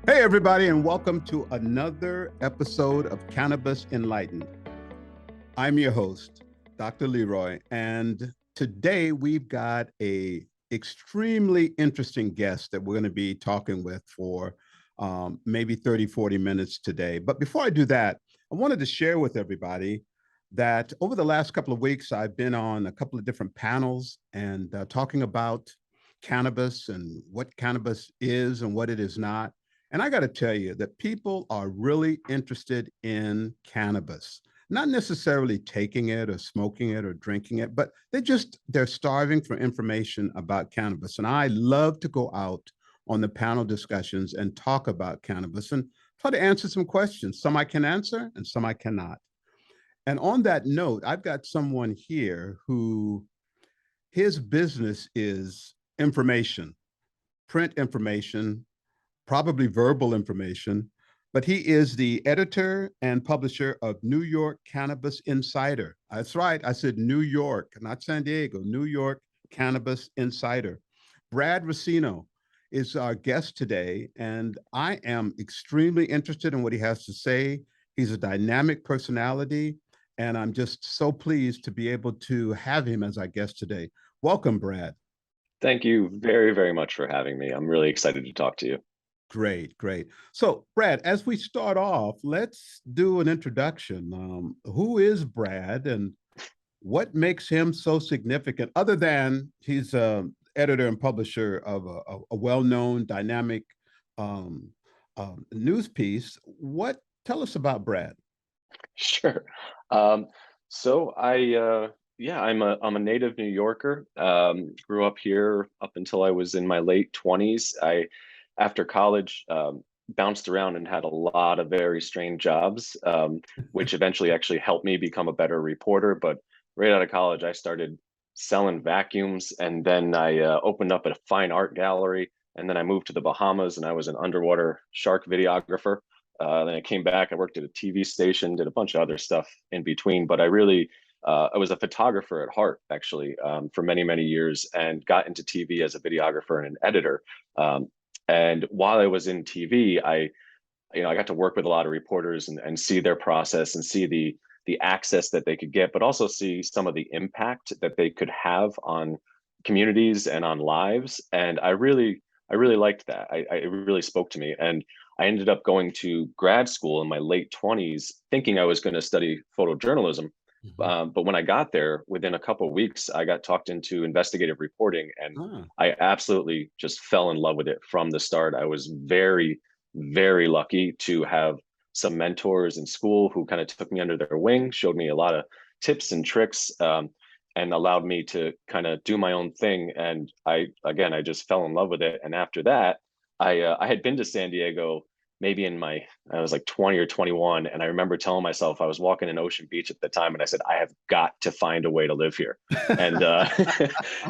Hey, everybody, and welcome to another episode of Cannabis Enlightened. I'm your host, Dr. Leroy, and today we've got a extremely interesting guest that we're going to be talking with for maybe 30, 40 minutes today. But before I do that, I wanted to share with everybody that over the last couple of weeks, I've been on a couple of different panels and talking about cannabis and what cannabis is and what it is not. And I got to tell you that people are really interested in cannabis, not necessarily taking it or smoking it or drinking it, but they're starving for information about cannabis. And I love to go out on the panel discussions and talk about cannabis and try to answer some questions. Some I can answer and some I cannot. And on that note, I've got someone here who his business is information, print information, probably verbal information, but he is the editor and publisher of New York Cannabis Insider. That's right. I said New York, not San Diego, New York Cannabis Insider. Brad Racino is our guest today, and I am extremely interested in what he has to say. He's a dynamic personality, and I'm just so pleased to be able to have him as our guest today. Welcome, Brad. Thank you very, very much for having me. I'm really excited to talk to you. Great, great. So, Brad, as we start off, let's do an introduction. Who is Brad and what makes him so significant, other than he's editor and publisher of a well-known, dynamic um, news piece? Tell us about Brad. Sure. Um, I'm a native New Yorker. Grew up here up until I was in my late 20s. After college, bounced around and had a lot of very strange jobs, which eventually actually helped me become a better reporter. But right out of college, I started selling vacuums, and then I opened up a fine art gallery, and then I moved to the Bahamas, and I was an underwater shark videographer. Then I came back, I worked at a TV station, did a bunch of other stuff in between, but I was a photographer at heart, actually, for many, many years, and got into TV as a videographer and an editor. And while I was in TV, I got to work with a lot of reporters and see their process and see the access that they could get, but also see some of the impact that they could have on communities and on lives. And I really liked that. It really spoke to me. And I ended up going to grad school in my late 20s, thinking I was going to study photojournalism. Mhm. But when I got there, within a couple of weeks, I got talked into investigative reporting, and Ah, I absolutely just fell in love with it from the start. I was very, very lucky to have some mentors in school who kind of took me under their wing, showed me a lot of tips and tricks, and allowed me to kind of do my own thing. And I just fell in love with it. And after that, I had been to San Diego maybe I was like 20 or 21. And I remember telling myself, I was walking in Ocean Beach at the time, and I said, I have got to find a way to live here. And,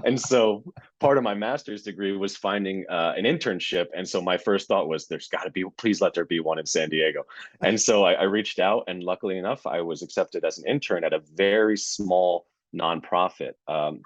and so part of my master's degree was finding an internship. And so my first thought was, there's got to be, please let there be one in San Diego. And so I reached out, and luckily enough, I was accepted as an intern at a very small nonprofit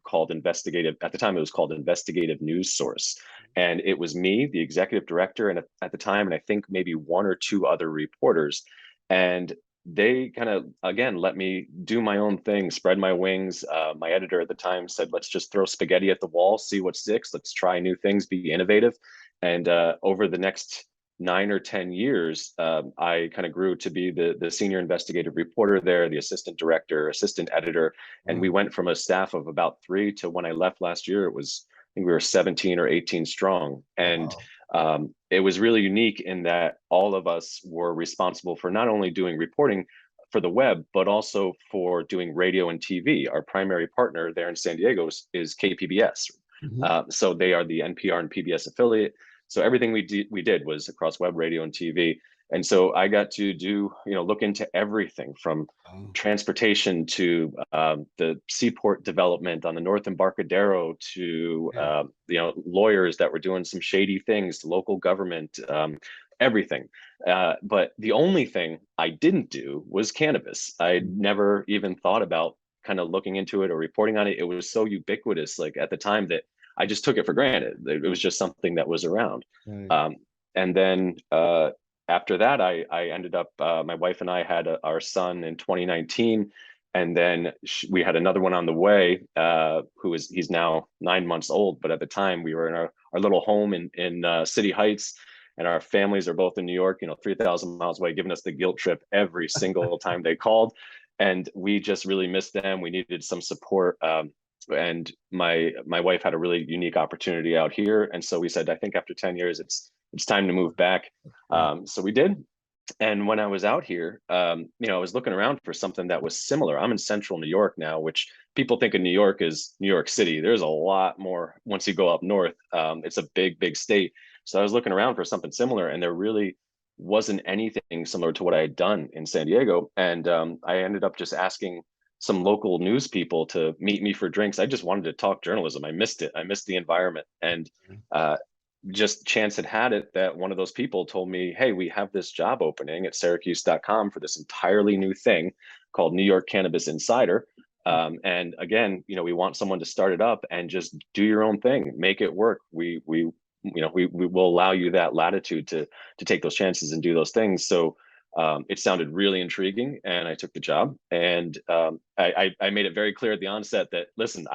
called Investigative. At the time, it was called Investigative News Source. And it was me, the executive director, and at the time, and I think maybe one or two other reporters. And they kind of, again, let me do my own thing, spread my wings. My editor at the time said, let's just throw spaghetti at the wall, see what sticks. Let's try new things, be innovative. And over the next 9 or 10 years, I kind of grew to be the senior investigative reporter there, the assistant director, assistant editor, and we wow. went from a staff of about three to, when I left last year, it was, I think we were 17 or 18 strong. And Wow. it was really unique in that all of us were responsible for not only doing reporting for the web, but also for doing radio and TV. Our primary partner there in San Diego is KPBS. Mhm. So they are the NPR and PBS affiliate. So everything we did was across web, radio, and TV. And so I got to do, look into everything from Oh, transportation to the seaport development on the North Embarcadero to yeah. lawyers that were doing some shady things to local government, everything. But the only thing I didn't do was cannabis. I never even thought about kind of looking into it or reporting on it. It was so ubiquitous, like at the time, that I just took it for granted. It was just something that was around. Right. Um, And then after that, I ended up, my wife and I had our son in 2019. And then we had another one on the way, he's now 9 months old. But at the time, we were in our little home in City Heights, and our families are both in New York, 3,000 miles away, giving us the guilt trip every single time they called. And we just really missed them. We needed some support. And my wife had a really unique opportunity out here. And so we said, I think after 10 years, it's time to move back. So we did. And when I was out here, I was looking around for something that was similar. I'm in central New York now, which people think of New York as New York City. There's a lot more once you go up north. It's a big, big state. So I was looking around for something similar, and there really wasn't anything similar to what I had done in San Diego. And I ended up just asking some local news people to meet me for drinks. I just wanted to talk journalism. I missed it. I missed the environment. And just chance had it that one of those people told me, hey, we have this job opening at Syracuse.com for this entirely new thing called New York Cannabis Insider. And again, we want someone to start it up and just do your own thing, make it work. We will allow you that latitude to take those chances and do those things. So it sounded really intriguing, and I took the job. And I made it very clear at the onset that, listen,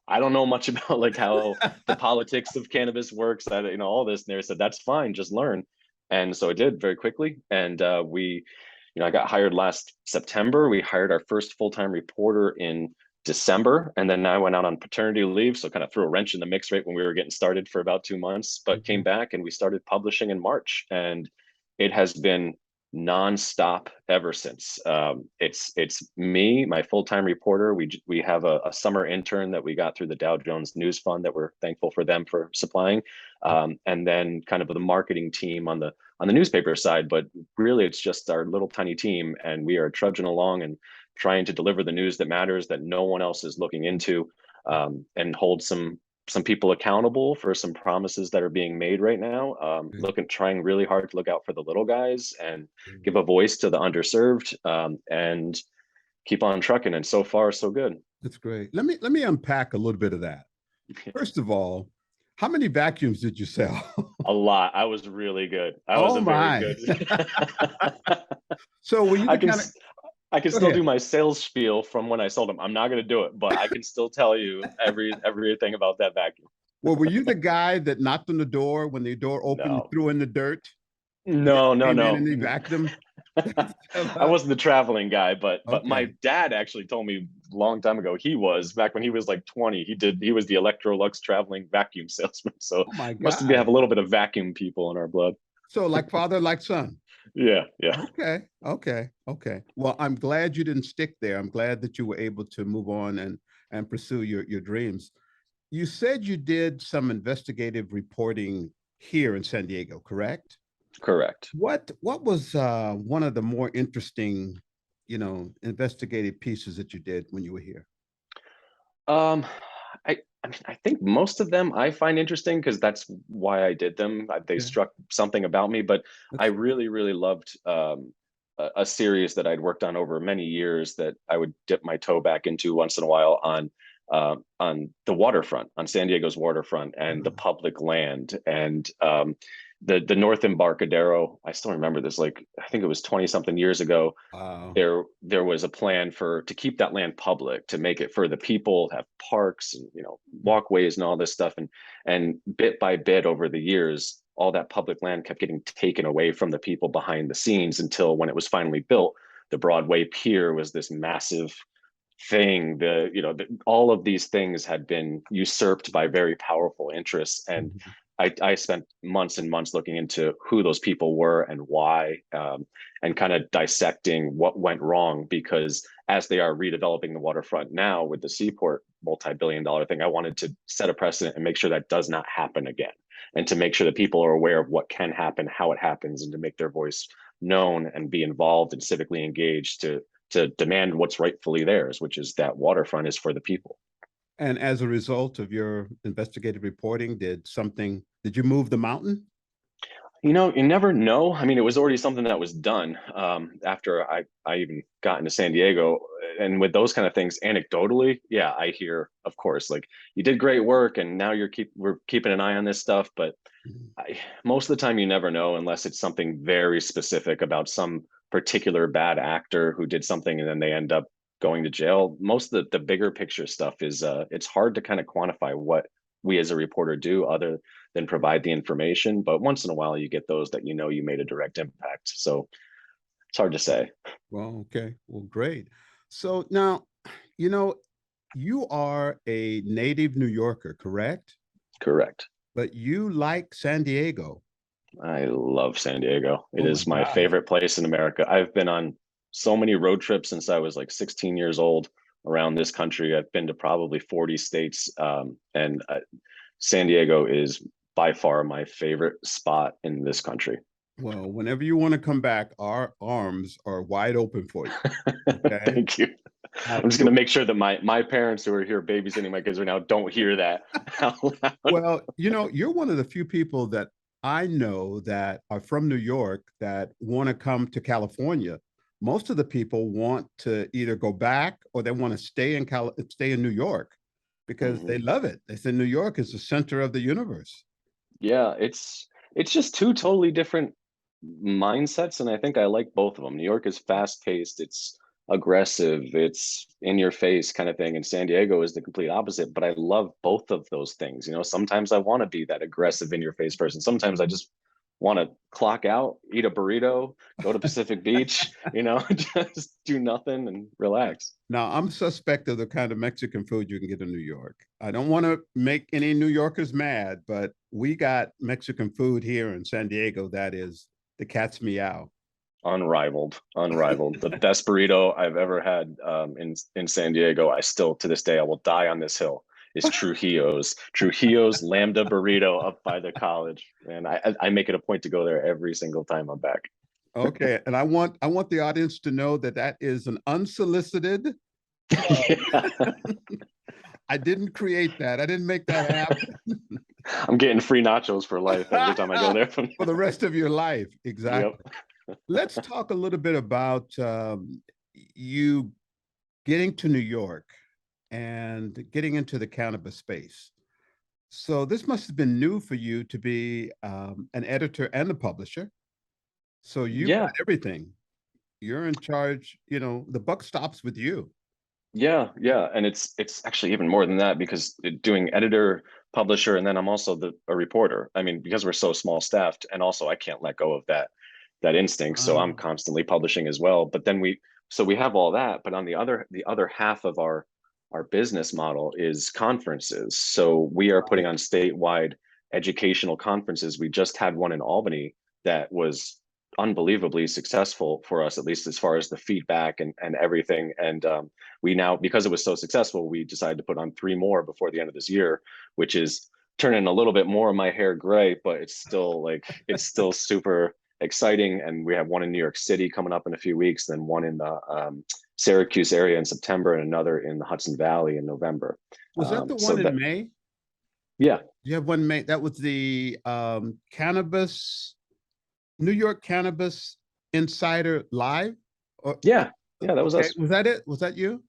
I don't know much about like how the politics of cannabis works, all this. And they said, that's fine, just learn. And so I did very quickly. And I got hired last September. We hired our first full-time reporter in December. And then I went out on paternity leave. So kind of threw a wrench in the mix right when we were getting started for about 2 months, but came back and we started publishing in March. And it has been nonstop ever since. It's me, my full-time reporter. We have a summer intern that we got through the Dow Jones News Fund that we're thankful for them for supplying, and then kind of the marketing team on the newspaper side. But really, it's just our little tiny team, and we are trudging along and trying to deliver the news that matters, that no one else is looking into, and hold some people accountable for some promises that are being made right now. Trying really hard to look out for the little guys and give a voice to the underserved, and keep on trucking. And so far, so good. That's great. Let me unpack a little bit of that. First of all, how many vacuums did you sell? A lot. I was really good. I was very good. So were you I can still do my sales spiel from when I sold them. I'm not going to do it, but I can still tell you everything about that vacuum. Well, were you the guy that knocked on the door when the door opened, No. threw in the dirt? No. And they vacuumed? I wasn't the traveling guy, but my dad actually told me a long time ago, back when he was like 20, he was the Electrolux traveling vacuum salesman. So must have a little bit of vacuum people in our blood. So like father, like son. Yeah. Okay. Well, I'm glad you didn't stick there. I'm glad that you were able to move on and pursue your dreams. You said you did some investigative reporting here in San Diego, correct? Correct. What was one of the more interesting, investigative pieces that you did when you were here? I think most of them I find interesting because that's why I did them. They struck something about me, but I really, really loved a series that I'd worked on over many years that I would dip my toe back into once in a while on the waterfront, on San Diego's waterfront, and the public land, and the North Embarcadero. I still remember this, like I think it was 20 something years ago. Wow. There was a plan to keep that land public, to make it for the people, have parks and walkways and all this stuff, and bit by bit over the years, all that public land kept getting taken away from the people behind the scenes, until when it was finally built, the Broadway Pier was this massive thing. All of these things had been usurped by very powerful interests, and I spent months and months looking into who those people were and why, and kind of dissecting what went wrong, because as they are redeveloping the waterfront now with the Seaport multi-billion-dollar thing, I wanted to set a precedent and make sure that does not happen again, and to make sure that people are aware of what can happen, how it happens, and to make their voice known and be involved and civically engaged to demand what's rightfully theirs, which is that waterfront is for the people. And as a result of your investigative reporting, did you move the mountain? You never know. I mean, it was already something that was done after I even got into San Diego. And with those kind of things, anecdotally, yeah, I hear, of course, like you did great work, and now we're keeping an eye on this stuff. But Mhm. most of the time, you never know unless it's something very specific about some particular bad actor who did something and then they end up going to jail. Most of the bigger picture stuff is it's hard to kind of quantify what we as a reporter do other than provide the information. But once in a while, you get those that you made a direct impact. So it's hard to say. Well, okay. Well, great. So now, you know, you are a native New Yorker, correct? Correct. But you like San Diego. I love San Diego. It Oh my is my gosh. favorite place in America. I've been on so many road trips since I was like 16 years old around this country. I've been to probably 40 states, and San Diego is by far my favorite spot in this country. Well, whenever you want to come back, our arms are wide open for you. Okay. Thank you. I'm just going to make sure that my parents who are here babysitting my kids right now don't hear that out loud. Well, you're one of the few people that I know that are from New York that want to come to California. Most of the people want to either go back or they want to stay in New York because Mhm. they love it. They say New York is the center of the universe. Yeah, it's just two totally different mindsets, and I think I like both of them. New York is fast paced, it's aggressive, it's in your face kind of thing, and San Diego is the complete opposite. But I love both of those things. Sometimes I want to be that aggressive in your face person. Sometimes I just want to clock out, eat a burrito, go to Pacific Beach, just do nothing and relax. Now, I'm suspect of the kind of Mexican food you can get in New York. I don't want to make any New Yorkers mad, but we got Mexican food here in San Diego that is the cat's meow. Unrivaled, unrivaled. The best burrito I've ever had in San Diego. I still to this day I will die on this hill. Is Trujillo's Lambda burrito up by the college, and I make it a point to go there every single time I'm back. Okay, and I want the audience to know that that is an unsolicited plug. Yeah, I didn't create that. I didn't make that happen. I'm getting free nachos for life every time I go there. From For the rest of your life. yep. Exactly. Let's talk a little bit about you getting to New York and getting into the cannabis space. So this must have been new for you to be an editor and a publisher. So you've got Yeah, everything. You're in charge. The buck stops with you. yeah, and it's actually even more than that because doing editor, publisher, and then I'm also a reporter. I mean, because we're so small staffed, and also I can't let go of that instinct, so I'm Ah, constantly publishing as well. But then we have all that, but on the other half of our business model is conferences. So we are putting right. on statewide educational conferences. We just had one in Albany that was unbelievably successful for us, at least as far as the feedback and everything. And we now, because it was so successful, we decided to put on three more before the end of this year, which is turning a little bit more of my hair gray, but it's still super exciting. And we have one in New York City coming up in a few weeks, then one in the Syracuse area in September, and another in the Hudson Valley in November. Was that the So one in that, May? yeah, You have one May. That was the cannabis New York Cannabis Insider Live. Or, yeah, that was okay, us. was that it? Was that you?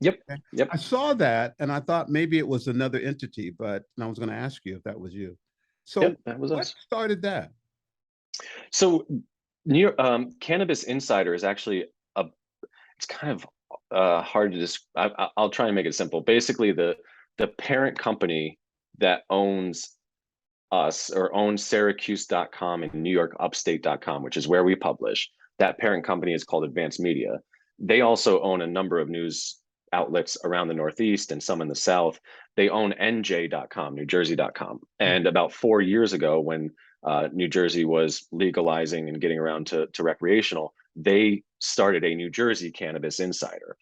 Yep, Okay. yep, I saw that and I thought maybe it was another entity, but I was going to ask you if that was you. So, yep, that was what us. started that? So New York, Cannabis Insider is actually a it's kind of hard to describe. I'll try and make it simple. Basically, the parent company that owns us or owns Syracuse.com and NewYorkUpstate.com, which is where we publish. That parent company is called Advanced Media. They also own a number of news outlets around the Northeast and some in the South. They own NJ.com, NewJersey.com. And about 4 years ago, when New Jersey was legalizing and getting around to recreational, they started a New Jersey Cannabis Insider.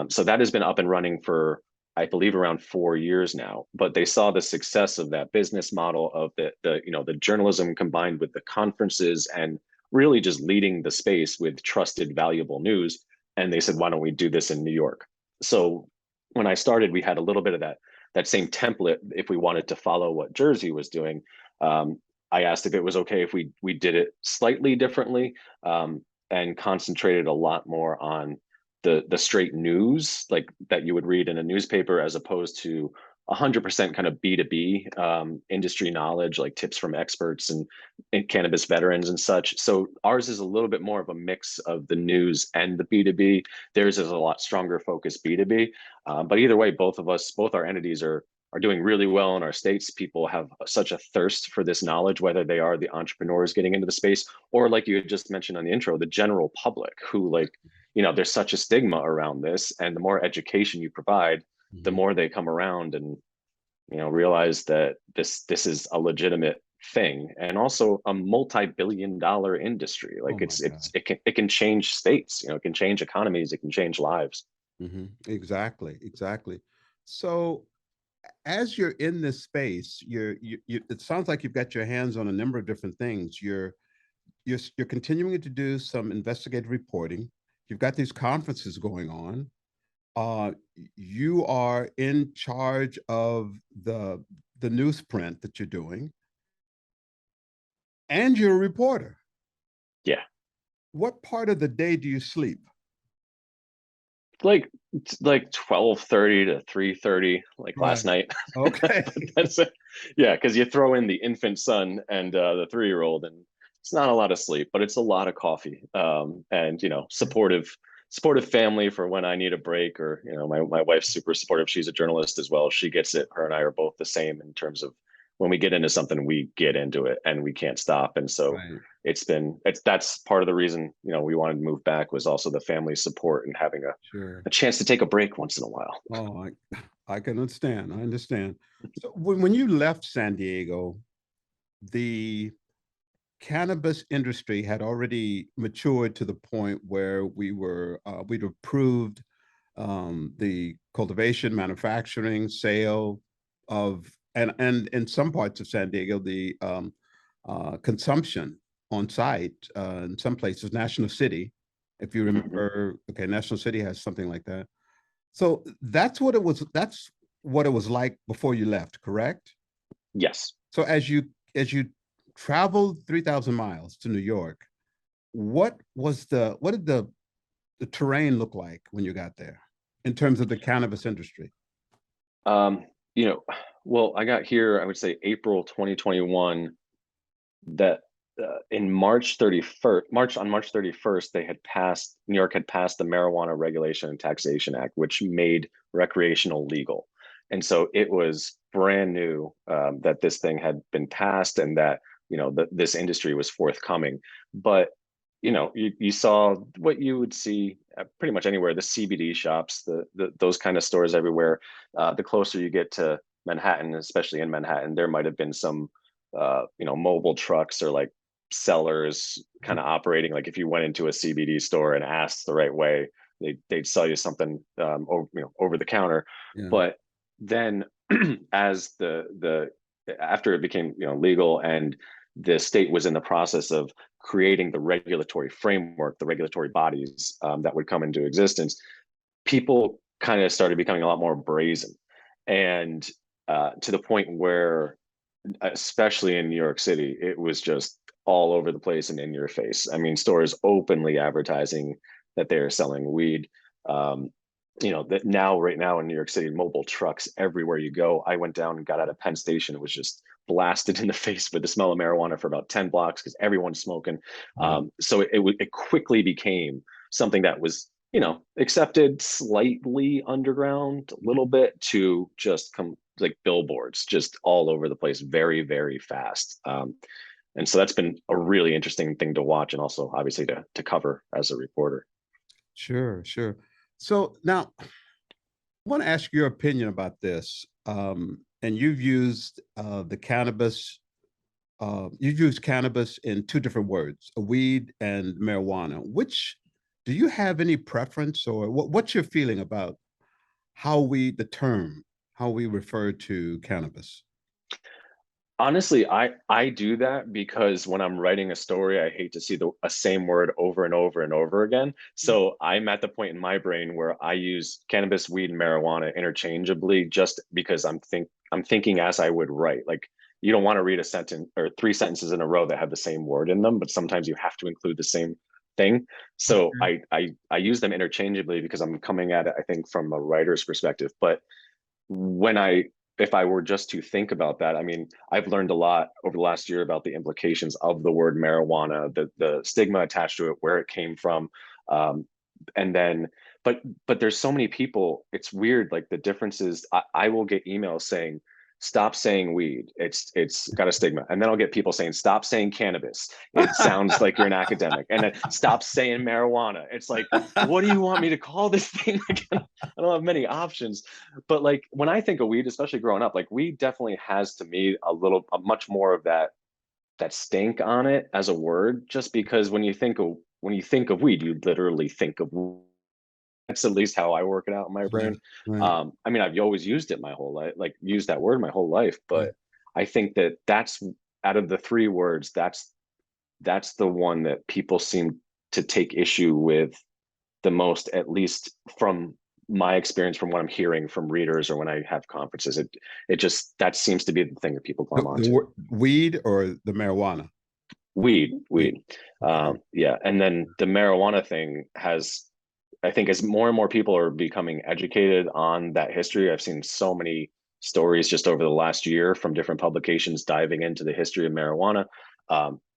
So that has been up and running for, I believe, around 4 years now. But they saw the success of that business model of the journalism combined with the conferences and really just leading the space with trusted, valuable news. And they said, why don't we do this in New York? So when I started, we had a little bit of that same template if we wanted to follow what Jersey was doing. I asked if it was okay if we did it slightly differently, and concentrated a lot more on the straight news like that you would read in a newspaper, as opposed to 100% kind of B2B industry knowledge, like tips from experts and cannabis veterans and such. So ours is a little bit more of a mix of the news and the B2B. Theirs is a lot stronger focus B2B. But either way, both our entities are doing really well in our states. People have such a thirst for this knowledge, whether they are the entrepreneurs getting into the space, or like you had just mentioned on the intro, the general public who like, there's such a stigma around this. And the more education you provide, the Mhm. more they come around and, realize that this is a legitimate thing, and also a multi-billion-dollar industry. Oh Like my God. it can change states, it can change economies, it can change lives. Exactly, exactly. So as you're in this space, it sounds like you've got your hands on a number of different things. You're continuing to do some investigative reporting. You've got these conferences going on. Uh, you are in charge of the newsprint that you're doing, and you're a reporter. Yeah. What part of the day do you sleep? like like 12:30 to 3:30 like last Right. night. Okay. But that's it. Yeah, because you throw in the infant son and the 3-year-old, and it's not a lot of sleep, but it's a lot of coffee, and supportive family for when I need a break. Or my wife's super supportive. She's a journalist as well. She gets it. Her and I are both the same in terms of when we get into something, we get into it and we can't stop. And so Right. that's part of the reason we wanted to move back, was also the family support and having Sure. a chance to take a break once in a while. Oh, I can understand. I understand. So when you left San Diego, the cannabis industry had already matured to the point where we'd approved the cultivation, manufacturing, sale of, and in some parts of San Diego, the consumption on site. In some places, National City, if you Mhm. remember, okay, National City has something like that. So that's what it was. That's what it was like before you left, correct? Yes. So as you traveled 3,000 miles to New York, what did the terrain look like when you got there in terms of the cannabis industry? Um, you know, well, I got here, I would say April 2021. That in March 31st, New York had passed the Marijuana Regulation and Taxation Act, which made recreational legal. And so it was brand new, that this thing had been passed, and that this industry was forthcoming. But you saw what you would see pretty much anywhere: the CBD shops, those kind of stores everywhere. The closer you get to Manhattan, especially in Manhattan, there might have been some mobile trucks, or like sellers kind of operating. Like if you went into a CBD store and asked the right way, they'd sell you something over the counter. Yeah. But then as the after it became legal, and the state was in the process of creating the regulatory framework, the regulatory bodies that would come into existence, people kind of started becoming a lot more brazen. And to the point where, especially in New York City, it was just all over the place and in your face. I mean, stores openly advertising that they're selling weed. Um, that now, right now in New York City, mobile trucks everywhere you go. I went down and got out of Penn Station. It was just blasted in the face with the smell of marijuana for about 10 blocks because everyone's smoking. Wow. So it quickly became something that was accepted slightly underground a little bit, to just come like billboards just all over the place very, very fast. And so that's been a really interesting thing to watch, and also obviously to cover as a reporter. Sure, sure. So now I want to ask your opinion about this. And you've used cannabis in two different words, a weed and marijuana. Which do you have any preference, or what's your feeling about how we refer to cannabis? Honestly, I do that because when I'm writing a story, I hate to see a same word over and over and over again. So I'm at the point in my brain where I use cannabis, weed, and marijuana interchangeably, just because I'm thinking as I would write. Like you don't want to read a sentence or three sentences in a row that have the same word in them, but sometimes you have to include the same thing. So I use them interchangeably because I'm coming at it, I think, from a writer's perspective. But when if I were just to think about that, I mean, I've learned a lot over the last year about the implications of the word marijuana, the stigma attached to it, where it came from, and then, but there's so many people. It's weird, like the differences. I will get emails saying, "Stop saying weed. It's got a stigma," and then I'll get people saying, "Stop saying cannabis. It sounds like you're an academic," and then "Stop saying marijuana." It's like, what do you want me to call this thing again? I don't have many options. But like when I think of weed, especially growing up, like weed definitely has to me a much more of that stink on it as a word, just because when you think of weed, you literally think of that's at least how I work it out in my brain. Right, I mean, I've always used it my whole life, like used that word my whole life, right. but I think that's out of the three words, that's the one that people seem to take issue with the most, at least from my experience, from what I'm hearing from readers or when I have conferences. It just that seems to be the thing that people glom onto. Weed or the marijuana? Weed. Okay. Yeah, and then the marijuana thing has, I think, as more and more people are becoming educated on that history. I've seen so many stories just over the last year from different publications diving into the history of marijuana.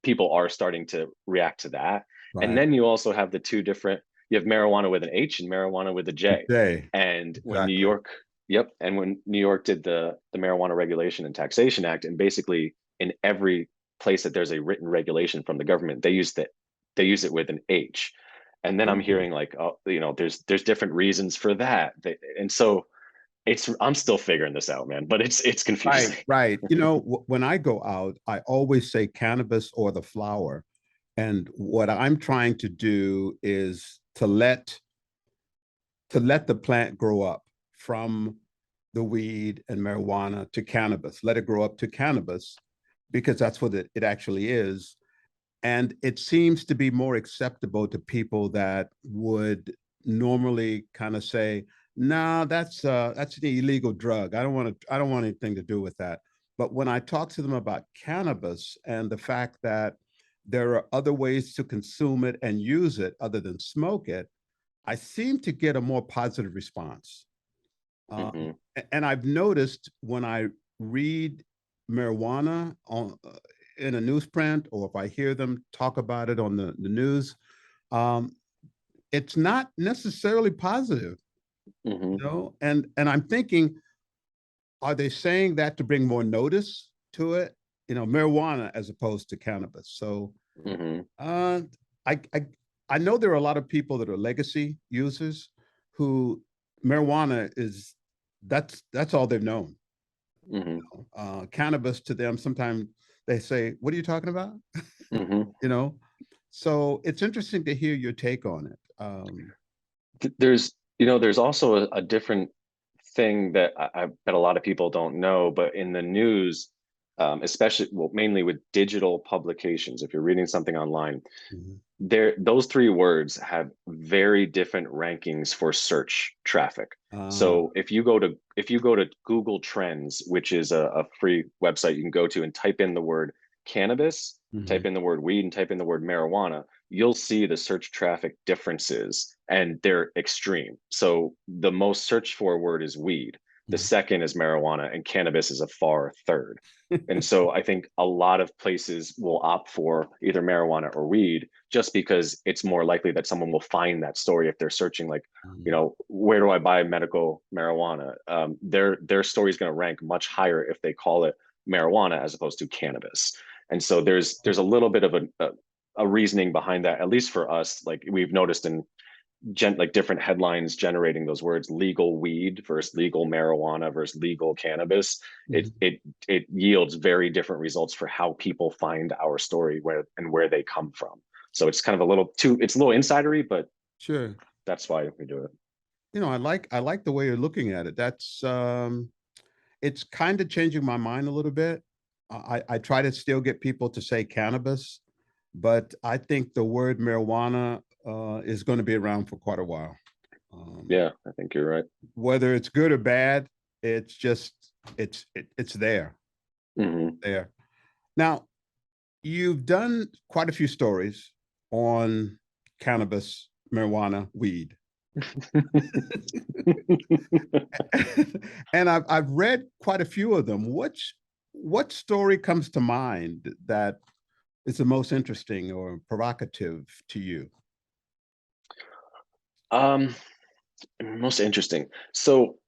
People are starting to react to that. And Right. then you also have the two different, you have marijuana with an H and marijuana with a J. Today. And when New Exactly. York, yep, and when New York did the Marijuana Regulation and Taxation Act, and basically in every place that there's a written regulation from the government, they use it with an H. And then I'm Mhm. hearing like, oh, there's different reasons for that. And so I'm still figuring this out, man, but it's Right, confusing. right. You know, when I go out, I always say cannabis or the flower. And what I'm trying to do is to let the plant grow up from the weed and marijuana to cannabis. Let it grow up to cannabis because that's what it actually is. And it seems to be more acceptable to people that would normally kind of say, "No, that's an illegal drug. I don't want anything to do with that." But when I talk to them about cannabis and the fact that there are other ways to consume it and use it other than smoke it, I seem to get a more positive response. Hmm. And I've noticed when I read marijuana in a newsprint, or if I hear them talk about it on the news, um, it's not necessarily positive, Hmm. And I'm thinking, are they saying that to bring more notice to it? Marijuana as opposed to cannabis. So Hmm. uh, I, I I know there are a lot of people that are legacy users who marijuana is that's all they've known. Hmm. Cannabis to them, sometimes they say, "What are you talking about?" Hmm. you know. So it's interesting to hear your take on it. There's also a different thing that I bet a lot of people don't know, but in the news, especially, well, mainly with digital publications, if you're reading something online, Mhm. those three words have very different rankings for search traffic. Uh, So if you go to Google Trends, which is a free website you can go to, and type in the word cannabis, mhm, type in the word weed, and type in the word marijuana, you'll see the search traffic differences, and they're extreme. So the most searched for word is weed, the mhm. second is marijuana, and cannabis is a far third. And so I think a lot of places will opt for either marijuana or weed just because it's more likely that someone will find that story if they're searching, like, where do I buy medical marijuana? Their story is going to rank much higher if they call it marijuana as opposed to cannabis. And so there's a little bit of a reasoning behind that, at least for us. Like we've noticed in like different headlines generating those words, legal weed versus legal marijuana versus legal cannabis, it Mhm. it it yields very different results for how people find our story, where they come from. So it's kind of it's a little insidery, but Sure. that's why we do it. I like the way you're looking at it. That's it's kind of changing my mind a little bit. I try to still get people to say cannabis, but I think the word marijuana is going to be around for quite a while. Um, Yeah, I think you're right. whether it's good or bad, it's just it's there. Hmm. there. Now, you've done quite a few stories on cannabis, marijuana, weed. And I've read quite a few of them. What story comes to mind that is the most interesting or provocative to you? Um, Most interesting. So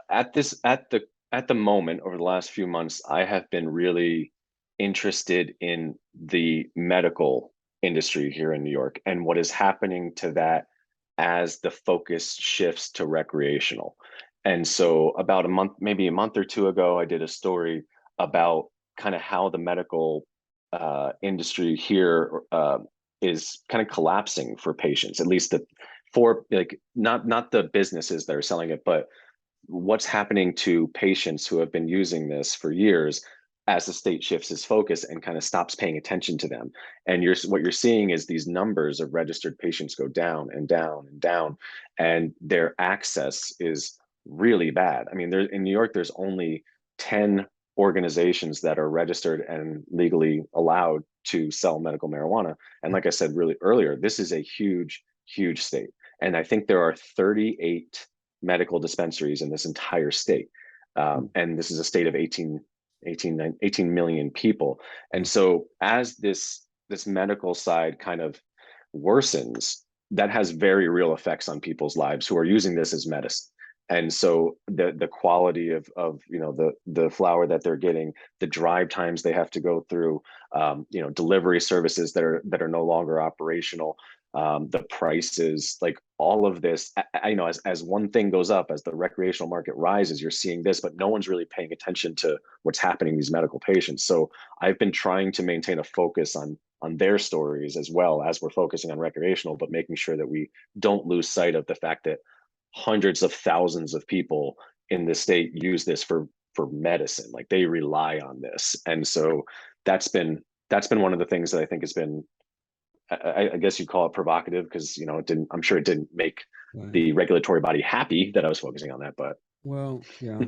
at the moment over the last few months, I have been really interested in the medical industry here in New York and what is happening to that as the focus shifts to recreational. And so about a month, maybe a month or two ago, I did a story about kind of how the medical industry here is kind of collapsing for patients, at least the for like not the businesses that are selling it, but what's happening to patients who have been using this for years as the state shifts its focus and kind of stops paying attention to them. And what you're seeing is these numbers of registered patients go down and down and down, and their access is really bad. I mean, there in New York, there's only 10 organizations that are registered and legally allowed to sell medical marijuana. And like I said really earlier, this is a huge, huge state. And I think there are 38 medical dispensaries in this entire state. And this is a state of 18 million people. And so as this medical side kind of worsens, that has very real effects on people's lives who are using this as medicine. And so the quality of the flower that they're getting, the drive times they have to go through, delivery services that are no longer operational, the prices, like all of this, as one thing goes up, as the recreational market rises, you're seeing this, but no one's really paying attention to what's happening to these medical patients. So I've been trying to maintain a focus on their stories as well as we're focusing on recreational, but making sure that we don't lose sight of the fact that hundreds of thousands of people in the state use this for medicine. Like they rely on this. And so that's been one of the things that I think has been, I guess you'd call it provocative, because it didn't. I'm sure it didn't make Right. the regulatory body happy that I was focusing on that. But Well, yeah.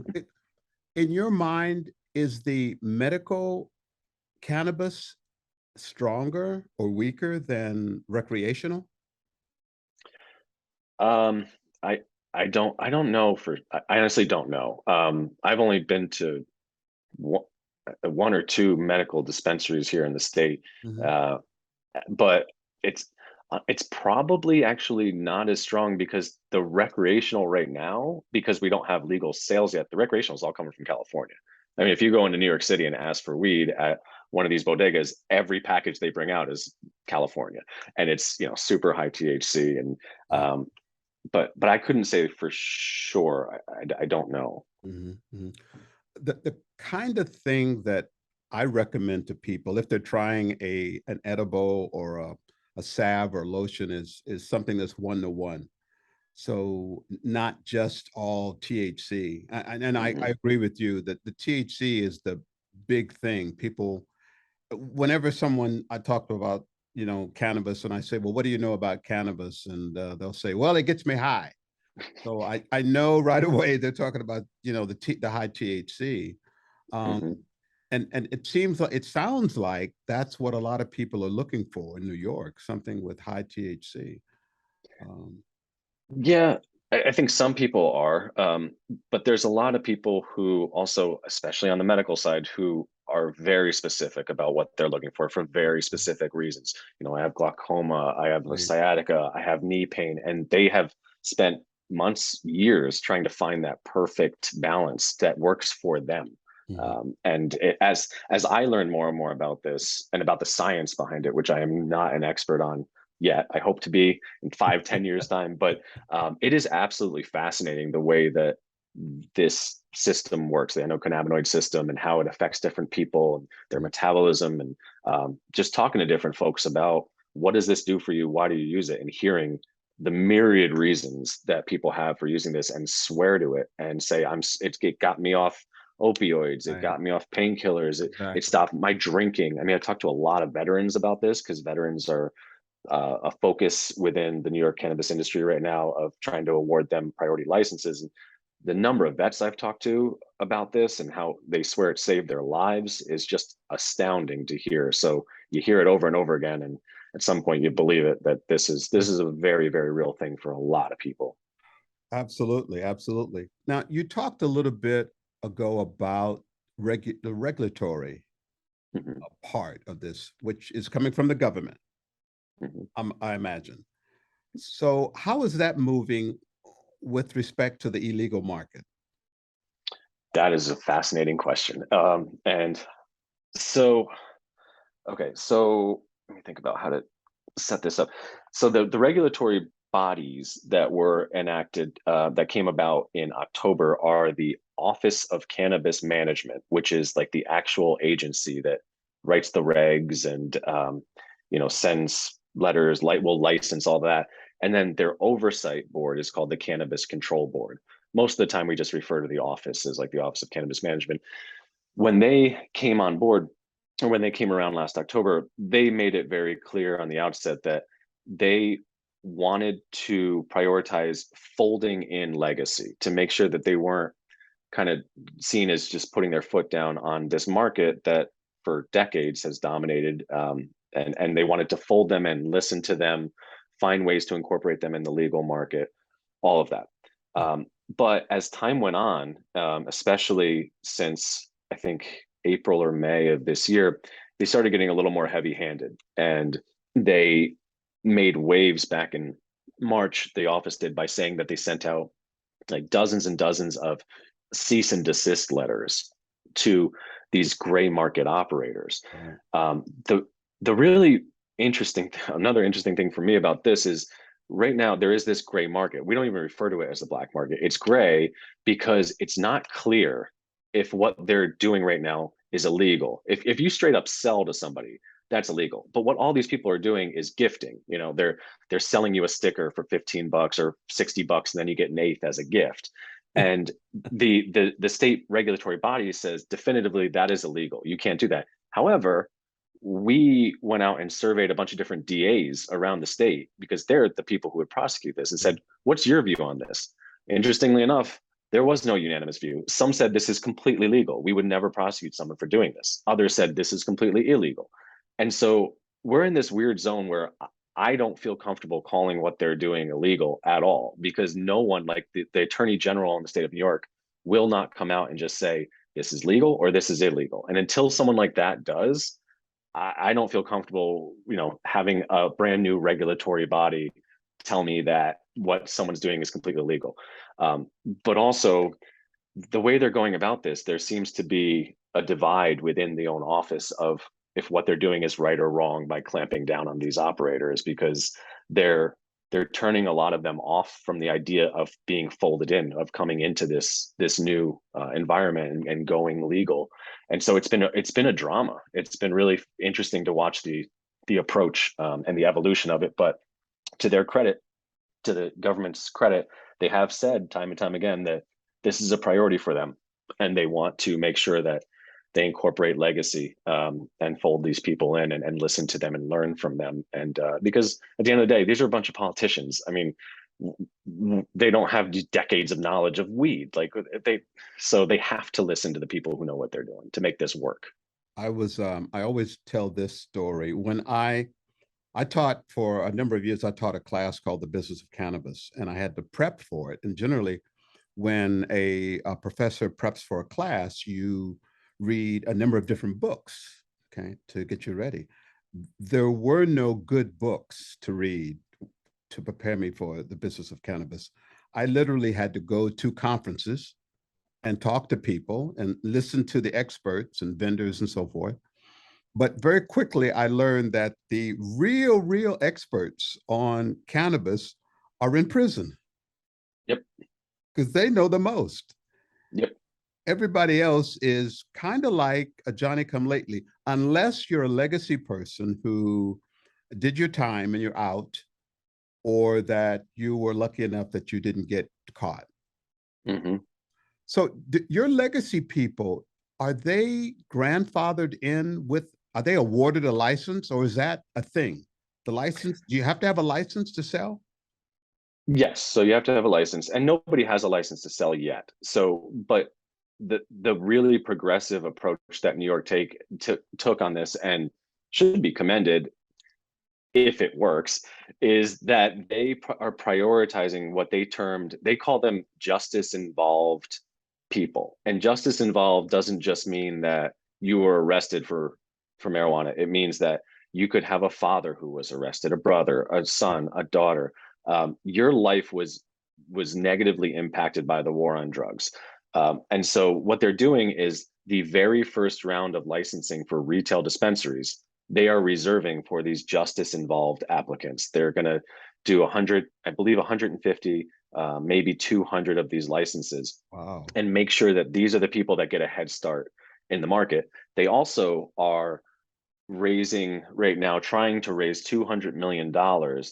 In your mind, is the medical cannabis stronger or weaker than recreational? um, I I don't know for I honestly don't know. I've only been to one, one or two medical dispensaries here in the state, Hmm. uh, but it's probably actually not as strong because the recreational right now, because we don't have legal sales yet, the recreational is all coming from California. I mean, if you go into New York City and ask for weed at one of these bodegas, every package they bring out is California, and it's super high THC. And Yeah. um, but I couldn't say for sure. I don't know. Hmm. Hmm. The kind of thing that I recommend to people if they're trying an edible or a salve or lotion is something that's 1 to 1. So not just all THC. And I Hmm. agree with you that the THC is the big thing. People, whenever someone I talk to about, cannabis, and I say, well, what do you know about cannabis? And they'll say, well, it gets me high. So I know right away they're talking about, the high THC. Um, Hmm. and it sounds like that's what a lot of people are looking for in New York, something with high THC. Um, Yeah, I think some people are, but there's a lot of people who also, especially on the medical side, who are very specific about what they're looking for very specific reasons. I have glaucoma, I have right. sciatica, I have knee pain, and they have spent months, years trying to find that perfect balance that works for them. Mhm. As I learn more and more about this and about the science behind it, which I am not an expert on yet, I hope to be in 5, 10 years time, but it is absolutely fascinating the way that this system works, the endocannabinoid system, and how it affects different people and their metabolism. And just talking to different folks about what does this do for you? Why do you use it? And hearing the myriad reasons that people have for using this and swear to it and say, it got me off opioids, it Right. got me off painkillers, it Exactly. stopped my drinking. I mean, I talked to a lot of veterans about this because veterans are a focus within the New York cannabis industry right now of trying to award them priority licenses. And the number of vets I've talked to about this and how they swear it saved their lives is just astounding to hear. So you hear it over and over again, and at some point you believe it that this is a very, very real thing for a lot of people. Absolutely, absolutely. Now, you talked a little bit ago about the regulatory Mhm, part of this, which is coming from the government, mhm. I imagine. So, how is that moving with respect to the illegal market? That is a fascinating question. And so, okay, so let me think about how to set this up. So the regulatory bodies that were enacted that came about in October are the Office of Cannabis Management, which is like the actual agency that writes the regs and sends letters, will license all that. And then their oversight board is called the Cannabis Control Board. Most of the time, we just refer to the office as like the Office of Cannabis Management. When they came on board, or when they came around last October, they made it very clear on the outset that they wanted to prioritize folding in legacy to make sure that they weren't kind of seen as just putting their foot down on this market that for decades has dominated. And they wanted to fold them in, listen to them, find ways to incorporate them in the legal market, all of that. But as time went on, especially since I think April or May of this year, they started getting a little more heavy-handed, and they made waves back in March. The office did by saying that they sent out like dozens and dozens of cease and desist letters to these gray market operators. Right. The really another interesting thing for me about this is right now there is this gray market. We don't even refer to it as the black market. It's gray because it's not clear if what they're doing right now is illegal. If you straight up sell to somebody, that's illegal. But what all these people are doing is gifting. They're selling you a sticker for 15 bucks or 60 bucks, and then you get an eighth as a gift. And the state regulatory body says definitively that is illegal. You can't do that. However, we went out and surveyed a bunch of different DAs around the state because they're the people who would prosecute this and said, what's your view on this? Interestingly enough, there was no unanimous view. Some said this is completely legal. We would never prosecute someone for doing this. Others said this is completely illegal. And so we're in this weird zone where I don't feel comfortable calling what they're doing illegal at all because no one, like the attorney general in the state of New York, will not come out and just say this is legal or this is illegal. And until someone like that does, I don't feel comfortable, having a brand new regulatory body tell me that what someone's doing is completely legal. But also, the way they're going about this, there seems to be a divide within the own office of if what they're doing is right or wrong by clamping down on these operators because they're turning a lot of them off from the idea of being folded in, of coming into this new environment and going legal. And so it's been a drama. It's been really interesting to watch the approach and the evolution of it. But to their credit, to the government's credit, they have said time and time again that this is a priority for them, and they want to make sure that they incorporate legacy and fold these people in and listen to them and learn from them. And because at the end of the day, these are a bunch of politicians. I mean, they don't have decades of knowledge of weed, so they have to listen to the people who know what they're doing to make this work. I always tell this story when I taught for a number of years. I taught a class called The Business of Cannabis, and I had to prep for it. And generally, when a professor preps for a class, you read a number of different books, okay, to get you ready. There were no good books to read to prepare me for The Business of Cannabis. I literally had to go to conferences and talk to people and listen to the experts and vendors and so forth. But very quickly, I learned that the real experts on cannabis are in prison Yep. because they know the most. Yep. Everybody else is kind of like a Johnny come lately, unless you're a legacy person who did your time and you're out, or that you were lucky enough that you didn't get caught. Mm-hmm. So your legacy people, are they grandfathered in with, are they awarded a license, or is that a thing? The license, do you have to have a license to sell? Yes, so you have to have a license, and nobody has a license to sell yet. So, but the really progressive approach that New York took on this, and should be commended if it works, is that are prioritizing what they call them justice involved people. And justice involved doesn't just mean that you were arrested for marijuana. It means that you could have a father who was arrested, a brother, a son, a daughter. Your life was negatively impacted by the war on drugs. And so what they're doing is the very first round of licensing for retail dispensaries, they are reserving for these justice involved applicants. They're going to do 100, I believe 150, maybe 200 of these licenses, Wow. and make sure that these are the people that get a head start in the market. They also are raising right now, trying to raise $200 million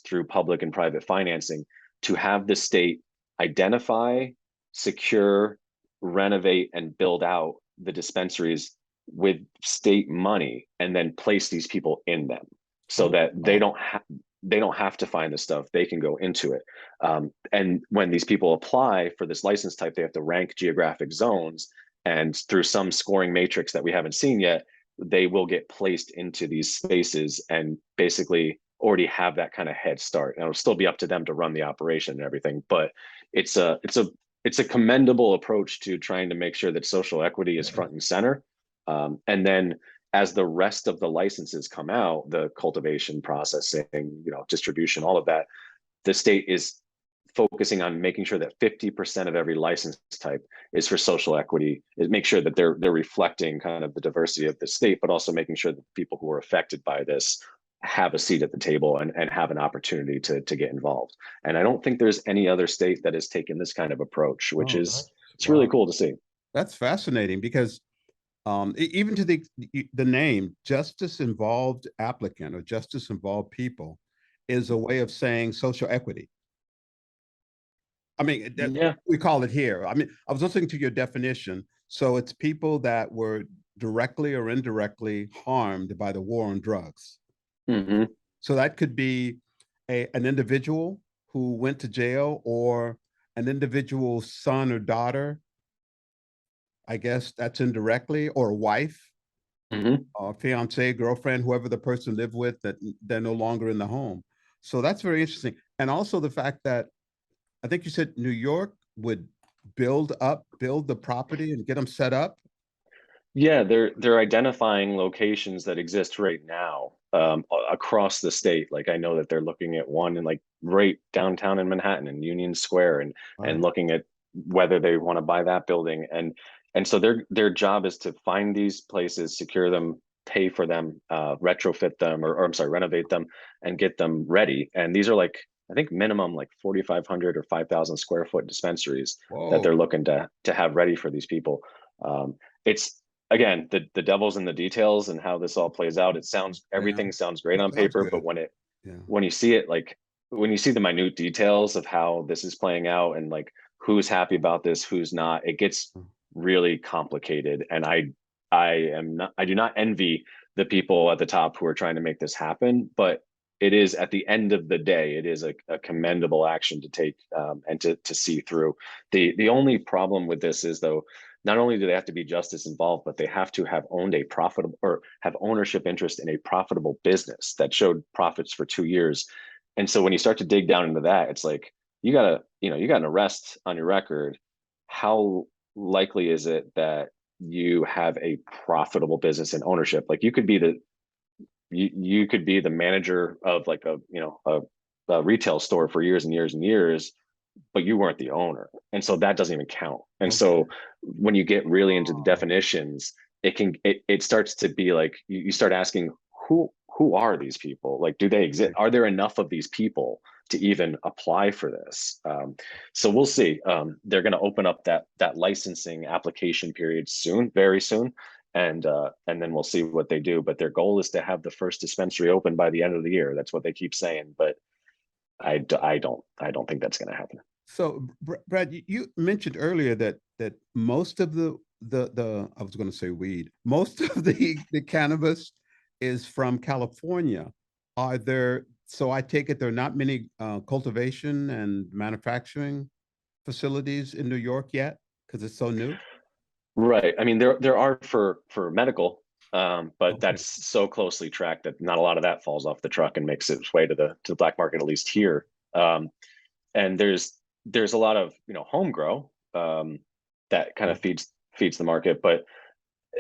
through public and private financing to have the state identify, secure, renovate, and build out the dispensaries with state money, and then place these people in them so Oh, that wow. they don't have to find the stuff, they can go into it. And when these people apply for this license type, they have to rank geographic zones, and through some scoring matrix that we haven't seen yet, they will get placed into these spaces and basically already have that kind of head start. And it'll still be up to them to run the operation and everything, but it's a commendable approach to trying to make sure that social equity is Yeah. front and center. And then as the rest of the licenses come out, the cultivation, processing, distribution, all of that, the state is focusing on making sure that 50% of every license type is for social equity. Is make sure that they're reflecting kind of the diversity of the state, but also making sure that people who are affected by this have a seat at the table and have an opportunity to get involved. And I don't think there's any other state that has taken this kind of approach, which Oh, is that's it's really wow. cool to see. That's fascinating because even to the name justice involved applicant or justice involved people is a way of saying social equity. I mean, Yeah. we call it here. I mean, I was listening to your definition. So it's people that were directly or indirectly harmed by the war on drugs. Mm-hmm. So that could be an individual who went to jail or an individual's son or daughter. I guess that's indirectly, or a wife, Mm-hmm. fiance, girlfriend, whoever the person lived with, that they're no longer in the home. So that's very interesting. And also the fact that I think you said New York would build the property and get them set up. Yeah, they're identifying locations that exist right now, across the state. Like I know that they're looking at one in like right downtown in Manhattan in Union Square, and Wow. looking at whether they want to buy that building. And so their job is to find these places, secure them, pay for them, retrofit them, or I'm sorry, renovate them and get them ready. And these are like, I think minimum like 4,500 or 5,000 square foot dispensaries that Whoa. they're looking to have ready for these people. It's again, the devil's in the details and how this all plays out. Yeah. Everything sounds great It on sounds paper, good. but Yeah. when you see it, like when you see the minute details of how this is playing out, and like who's happy about this, who's not, it gets really complicated. And I do not envy the people at the top who are trying to make this happen, but it is, at the end of the day, it is a commendable action to take, and to see through. The only problem with this is, though, not only do they have to be justice involved, but they have to have owned a profitable, or have ownership interest in a profitable business that showed profits for 2 years. And so when you start to dig down into that, it's like you got an arrest on your record. How likely is it that you have a profitable business and ownership? Like you could be the manager of like a retail store for years and years and years, but you weren't the owner. And so that doesn't even count. And Okay. so when you get really into the Oh, definitions, it starts to be like you start asking, who are these people? Like, do they exist? okay. Are there enough of these people to even apply for this? So we'll see. They're going to open up that licensing application period soon, very soon. And then we'll see what they do. But their goal is to have the first dispensary open by the end of the year. That's what they keep saying. But I don't think that's going to happen. So, Brad, you mentioned earlier that most of the I was going to say weed, most of the cannabis is from California. Are there so I take it there are not many cultivation and manufacturing facilities in New York yet because it's so new. Right. I mean, there are for medical, but Okay. that's so closely tracked that not a lot of that falls off the truck and makes its way to the black market, at least here. And there's a lot of home grow that kind Yeah. of feeds the market, but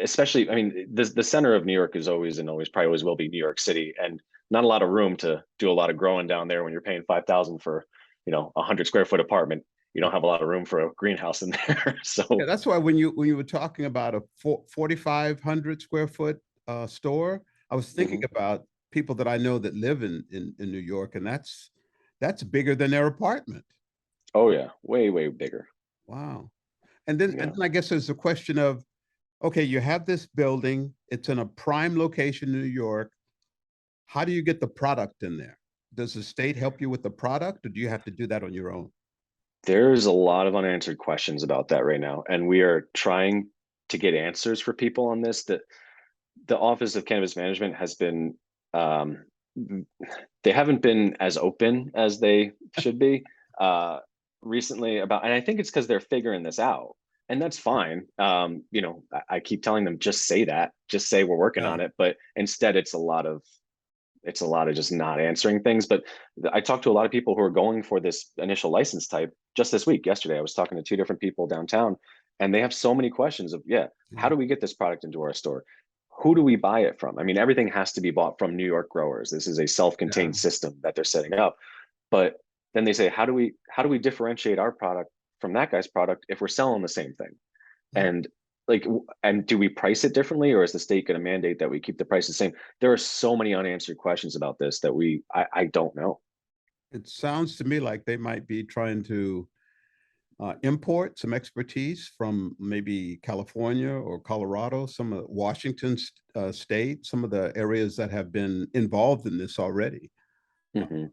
especially, I mean, the center of New York is always and always probably always will be New York City, and not a lot of room to do a lot of growing down there when you're paying 5,000 for 100 square foot apartment. You don't have a lot of room for a greenhouse in there. Yeah, So that's why when you were talking about a 4,500 square foot store, I was thinking mhm. about people that I know that live in New York, and that's bigger than their apartment. Oh yeah, way bigger. Wow. And then Yeah. I guess there's a question of, okay, you have this building, it's in a prime location in New York. How do you get the product in there? Does the state help you with the product, or do you have to do that on your own? There's a lot of unanswered questions about that right now, and we are trying to get answers for people on this. That the Office of Cannabis Management has been, um, they haven't been as open as they should be uh, recently about, and I think it's because they're figuring this out, and that's fine. I keep telling them just say that, just say we're working Yeah. on it, but instead it's a lot of just not answering things. But I talked to a lot of people who are going for this initial license type just this week. Yesterday, I was talking to two different people downtown, and they have so many questions of, yeah, how Yeah. do we get this product into our store? Who do we buy it from? I mean, everything has to be bought from New York growers. This is a Yeah. self-contained system that they're setting up. But then they say, how do we differentiate our product from that guy's product if we're selling the same thing? Yeah. And and do we price it differently, or is the state going to mandate that we keep the price the same? There are so many unanswered questions about this that I don't know. It sounds to me like they might be trying to import some expertise from maybe California or Colorado, some of Washington state, some of the areas that have been involved in this already. Uh, Hmm.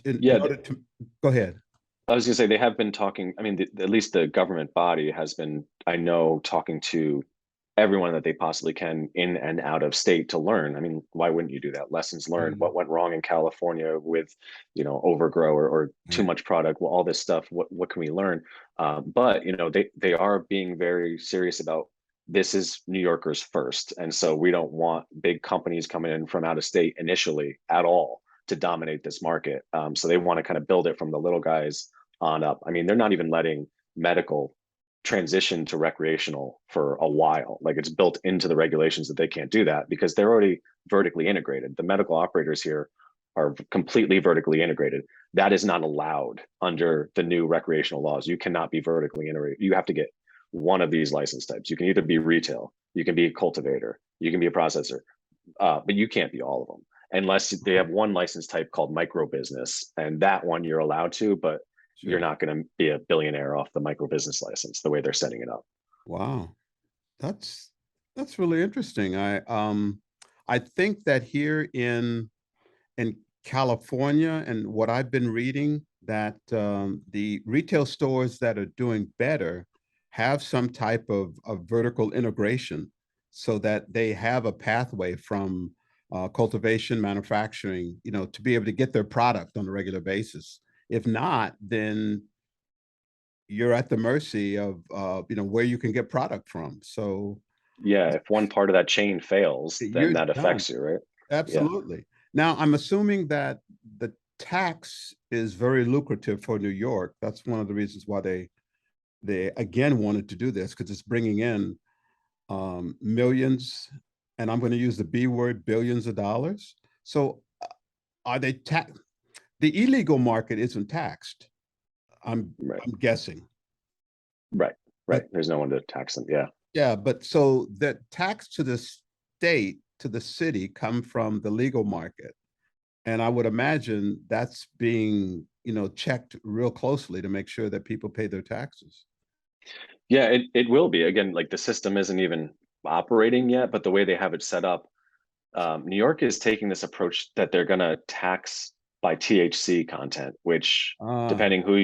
in Yeah, order to go ahead. I was going to say they have been talking. I mean, at least the government body has been, I know, talking to everyone that they possibly can in and out of state to learn. I mean, why wouldn't you do that? Lessons learned. Mm, What went wrong in California with, overgrow or too right. much product? Well, all this stuff. What can we learn? But they are being very serious about this is New Yorkers first, and so we don't want big companies coming in from out of state initially at all to dominate this market. So they want to kind of build it from the little guys on up. I mean, they're not even letting medical transition to recreational for a while. Like it's built into the regulations that they can't do that because they're already vertically integrated. The medical operators here are completely vertically integrated. That is not allowed under the new recreational laws. You cannot be vertically integrated. You have to get one of these license types. You can either be retail, you can be a cultivator, you can be a processor, but you can't be all of them unless they have one license type called micro business, and that one you're allowed to, but you're Sure. not going to be a billionaire off the micro business license the way they're setting it up. Wow. That's that's really interesting. I think that here in California and what I've been reading that the retail stores that are doing better have some type of vertical integration so that they have a pathway from cultivation, manufacturing, to be able to get their product on a regular basis. If not, then you're at the mercy of where you can get product from. So Yeah, if one part of that chain fails, then you're that done. affects you, right? Yeah. Absolutely. Now, I'm assuming that the tax is very lucrative for New York. That's one of the reasons why they again wanted to do this because it's bringing in millions, and I'm going to use the B word, billions of dollars. So, are they tax? The illegal market isn't taxed. I'm Right. I'm guessing, Right. Right. but There's no one to tax them. Yeah. yeah, but so the tax to the state to the city come from the legal market. And I would imagine that's being, checked real closely to make sure that people pay their taxes. Yeah, it will be. Again, like the system isn't even operating yet, but the way they have it set up, New York is taking this approach that they're going to tax by THC content, which Ah, depending who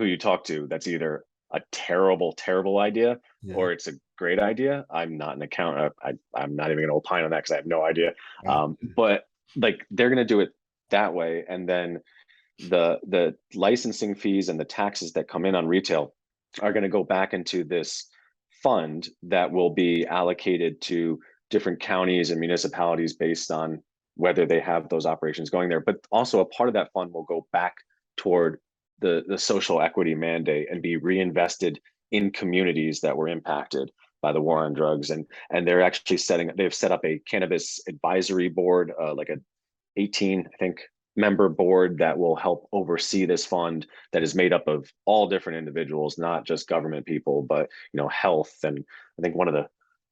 you talk to, that's either a terrible idea yeah, or it's a great idea. I'm not an accountant. I'm not even going to opine on that because I have no idea. right. But like they're going to do it that way. And then the licensing fees and the taxes that come in on retail are going to go back into this fund that will be allocated to different counties and municipalities based on whether they have those operations going there. But also a part of that fund will go back toward the social equity mandate and be reinvested in communities that were impacted by the war on drugs. And they're actually they've set up a cannabis advisory board, like a 18, I think, member board that will help oversee this fund that is made up of all different individuals, not just government people, but health. And I think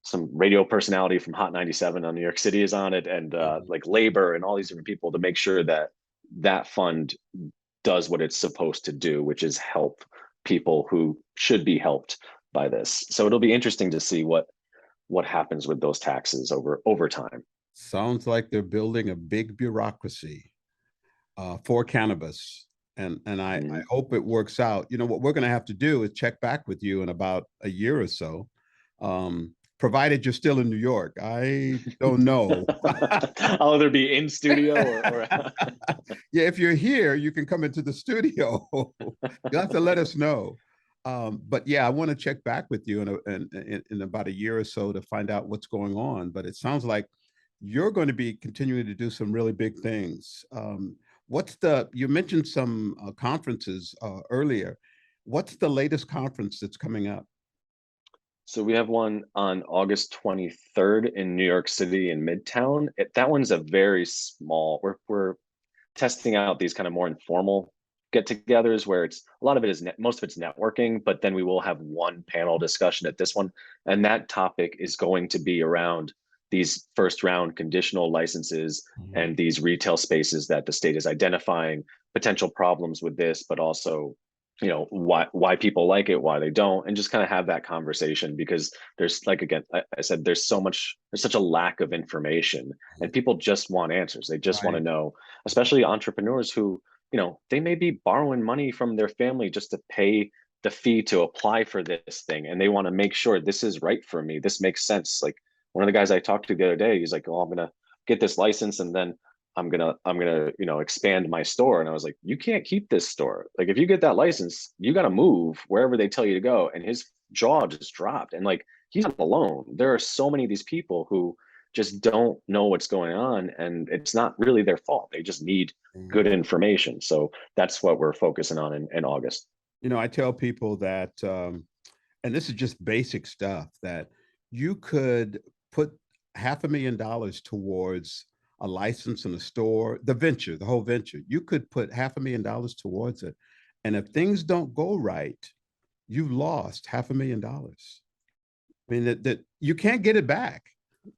some radio personality from Hot 97 on New York City is on it, and like labor and all these different people to make sure that that fund does what it's supposed to do, which is help people who should be helped by this. So it'll be interesting to see what happens with those taxes over time. Sounds like they're building a big bureaucracy for cannabis. And I hope it works out. What we're going to have to do is check back with you in about a year or so, provided you're still in New York. I don't know. I'll either be in studio or yeah, if you're here, you can come into the studio. You'll have to let us know. But yeah, I want to check back with you in about a year or so to find out what's going on. But it sounds like you're going to be continuing to do some really big things. You mentioned some conferences earlier. What's the latest conference that's coming up? So we have one on August 23rd in New York City in Midtown. That one's a very small, we're testing out these kind of more informal get-togethers where it's a lot of it is most of it's networking, but then we will have one panel discussion at this one, and that topic is going to be around these first round conditional licenses and these retail spaces that the state is identifying potential problems with this, but also why people like it, why they don't, and just kind of have that conversation, because there's, like, again, I said, there's such a lack of information, and people just want answers. They just want to know, especially entrepreneurs who they may be borrowing money from their family just to pay the fee to apply for this thing, and they want to make sure this is right for me, this makes sense. Like, one of the guys I talked to the other day, he's like, "Oh, I'm gonna get this license and then I'm gonna expand my store." And I was like, "You can't keep this store. Like, if you get that license, you got to move wherever they tell you to go." And his jaw just dropped. And like, he's not alone. There are so many of these people who just don't know what's going on, and it's not really their fault. They just need good information. So that's what we're focusing on in August. I tell people that, and this is just basic stuff, that you could put $500,000 towards a license in a store, the whole venture. You could put $500,000 towards it. And if things don't go right, you've lost $500,000. I mean, that you can't get it back.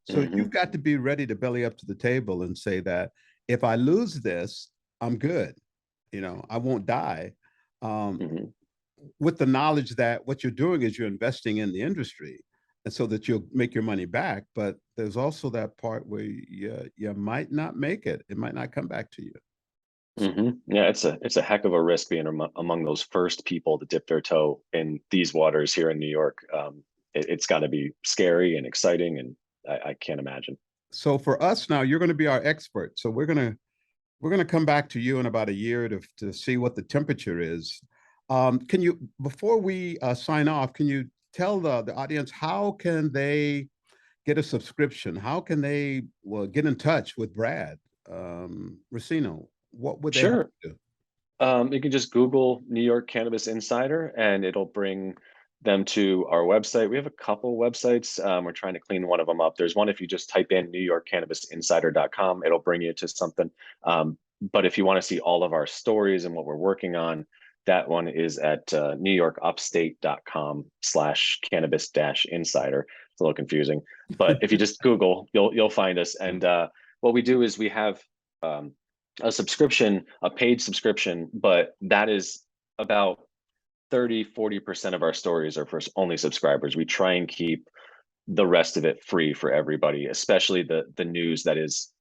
So you've got to be ready to belly up to the table and say that if I lose this, I'm good. I won't die. With the knowledge that what you're doing is you're investing in the industry, and so that you'll make your money back. But there's also that part where you might not make it. It might not come back to you. Yeah, it's a heck of a risk being among those first people to dip their toe in these waters here in New York. It's got to be scary and exciting, and I can't imagine. So for us now, you're going to be our expert. So we're going to come back to you in about a year to see what the temperature is. Can you, before we sign off, can you tell the audience how can they get a subscription? How can they get in touch with Brad Racino? What would they have to do? You can just Google New York Cannabis Insider, and it'll bring them to our website. We have a couple websites. We're trying to clean one of them up. There's one, if you just type in NewYorkCannabisInsider.com, it'll bring you to something. But if you want to see all of our stories and what we're working on, that one is at NewYorkUpstate.com/cannabis-insider. It's a little confusing, but if you just Google, you'll find us. And what we do is we have a subscription, a paid subscription, but that is about 30-40% of our stories are for only subscribers. We try and keep the rest of it free for everybody, especially the news that is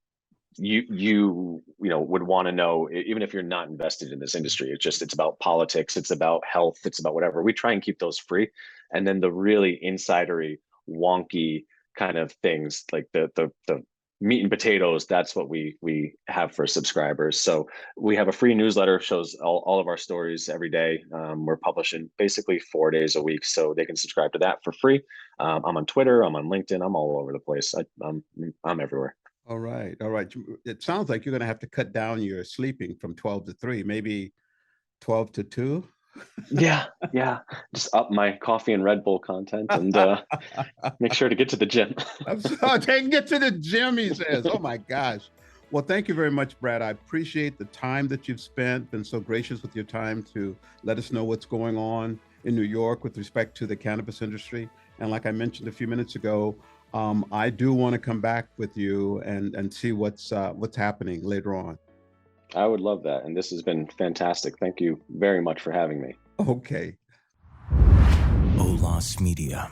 you would want to know, even if you're not invested in this industry. It's about politics, it's about health, it's about whatever. We try and keep those free. And then the really insidery, wonky kind of things, like the meat and potatoes, that's what we have for subscribers. So we have a free newsletter, shows all of our stories every day. We're publishing basically 4 days a week, so they can subscribe to that for free. I'm on Twitter, I'm on LinkedIn, I'm all over the place. I'm everywhere. All right. All right. It sounds like you're going to have to cut down your sleeping from 12 to 3, maybe 12 to 2. Yeah, yeah. Just up my coffee and Red Bull content and make sure to get to the gym. I'm sorry, they can get to the gym, he says. Oh my gosh. Well, thank you very much, Brad. I appreciate the time that you've spent, been so gracious with your time to let us know what's going on in New York with respect to the cannabis industry. And like I mentioned a few minutes ago, I do want to come back with you and see what's happening later on. I would love that. And this has been fantastic. Thank you very much for having me. Okay. Olas Media.